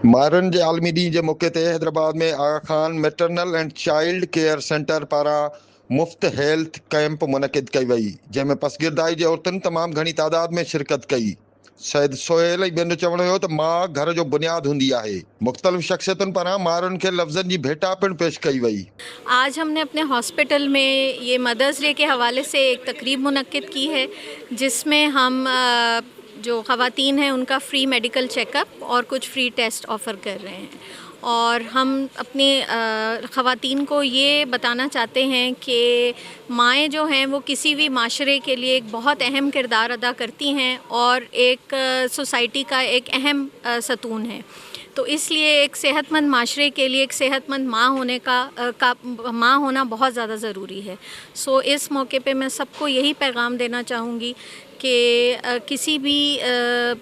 मारन जे आलमी ॾींहं जे मौक़े ते हैदराबाद में Aga Khan maternal and child care centre पारां मुफ़्त हेल्थ कैंप मुनक़िद कई वई, जंहिंमें पसगिरदाई जे औरतुनि तमामु घणी तादाद में शिरकत कई। सैद सोहेल ऐं ॿियनि जो चवणु हुयो त माउ घर जो बुनियादु हूंदी आहे। मुख़्तलिफ़ शख़्सियतुनि पारां माउरुनि खे लफ़्ज़नि जी भेटा पिणु पेश कई वई। आज हमने अपने हॉस्पिटल में ये मदर्स डे के हवाले से एक तकरीब मुनक्किद की है, जिसमें हम जो ख़वातीन हैं उनका फ़्री मेडिकल चेकअप और कुछ फ़्री टेस्ट ऑफ़र कर रहे हैं। और हम अपने ख़वातीन को ये बताना चाहते हैं कि माएँ जो हैं वो किसी भी माशरे के लिए एक बहुत अहम किरदार अदा करती हैं और एक सोसाइटी का एक अहम सतून है। तो इसलिए एक सेहतमंद माशरे के लिए एक सेहतमंद माँ होने का माँ होना बहुत ज़्यादा ज़रूरी है। सो इस मौके पे मैं सबको यही पैगाम देना चाहूँगी कि किसी भी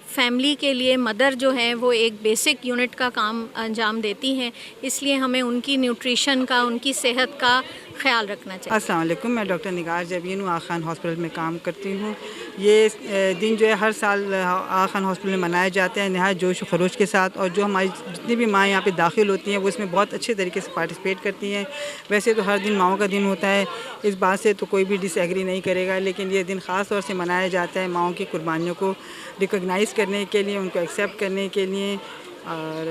फैमिली के लिए मदर जो है वो एक बेसिक यूनिट का काम अंजाम देती हैं, इसलिए हमें उनकी न्यूट्रिशन का, उनकी सेहत का ख़्याल रखना चाहिए। अस्सलाम वालेकुम, मैं डॉक्टर निगार जबीन हूँ, आगा खान हॉस्पिटल में काम करती हूँ। ये दिन जो है हर साल आगा खान हॉस्पिटल में मनाए जाते हैं नहायत जोश व खरोश के साथ, और जो हमारी जितनी भी माएँ यहाँ पे दाखिल होती हैं वो इसमें बहुत अच्छे तरीके से पार्टिसिपेट करती हैं। वैसे तो हर दिन माओं का दिन होता है, इस बात से तो कोई भी डिसएग्री नहीं करेगा, लेकिन ये दिन ख़ास तौर से मनाया जाता है माओं की कुर्बानियों को रिकॉग्नाइज़ करने के लिए, उनको एक्सेप्ट करने के लिए। और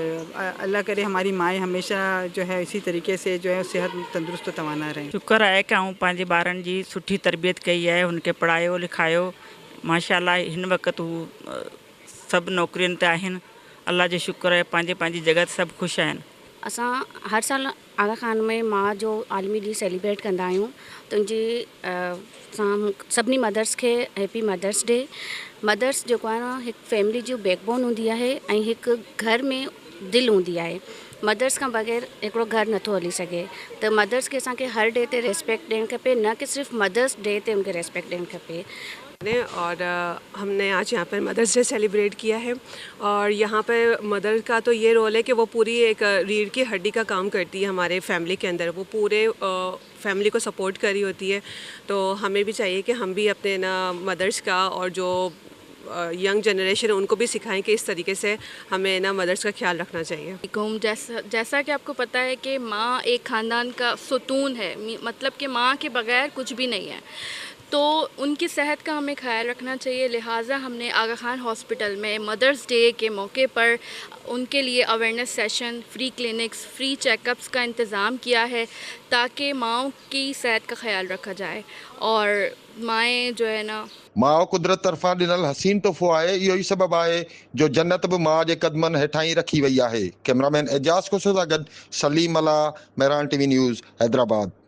अल्लाह करे हमारी माएँ हमेशा जो है इसी तरीके से जो है सेहत तंदुरुस्त तवाना रहें। शुक्र आहे कि आऊं पंहिंजे ॿारनि जी सुठी तरबियत कई आहे, हुनखे पढ़ायो लिखायो। माशाल्लाह हिन वक़्तु हू सभु नौकरियुनि ते आहिनि। अल्लाह जो शुक्र आहे, पंहिंजी पंहिंजी जॻह ते सभु ख़ुशि आहिनि। असां हर साल आगा खान में माँ जो आलमी ॾींहुं सेलिब्रेट कंदा आहियूं, त उनजी सभिनी मदर्स खे हैप्पी मदर्स डे। मदर्स जेको आहे न हिकु फैमिली जो बैकबोन हूंदी आहे ऐं हिकु घर में दिलि हूंदी आहे। मदर्स खां बग़ैर हिकिड़ो घर नथो हली सघे, त मदर्स खे असांखे हर डे ते रेस्पेक्ट ॾियणु खपे, न कि सिर्फ़ु मदर्स डे ते उनखे रेस्पेक्ट ॾियणु खपे। और हमने आज यहाँ पर मदर्स डे सेलिब्रेट किया है, और यहाँ पर मदर का तो ये रोल है कि वो पूरी एक रीढ़ की हड्डी का काम करती है हमारे फैमिली के अंदर। वो पूरे फैमिली को सपोर्ट करी होती है। तो हमें भी चाहिए कि हम भी अपने ना मदर्स का और जो यंग जनरेशन है उनको भी सिखाएं कि इस तरीके से हमें ना मदर्स का ख्याल रखना चाहिए। जैसा कि आपको पता है कि माँ एक ख़ानदान का सुतून है, मतलब कि माँ के बगैर कुछ भी नहीं है, तो उनकी सेहत का हमें ख्याल रखना चाहिए। लिहाजा हमने आगा खान हॉस्पिटल में मदर्स डे के मौके पर उनके लिए awareness session, free clinics, free checkups का इंतज़ाम किया है, ताकि माँओं की सेहत का ख्याल रखा जाए। और माएँ जो है ना, माउ कुदरत तरफ़ां ॾिनल हसीन तोहफ़ो आहे। इहो ई सबबु आहे जो जन्नत बि माउ जे क़दमनि हेठां ई रखी वई आहे। कैमरामैन एजाज़ खोसो सां गॾु सलीम अला, मेहरान टीवी न्यूज़, हैदराबाद।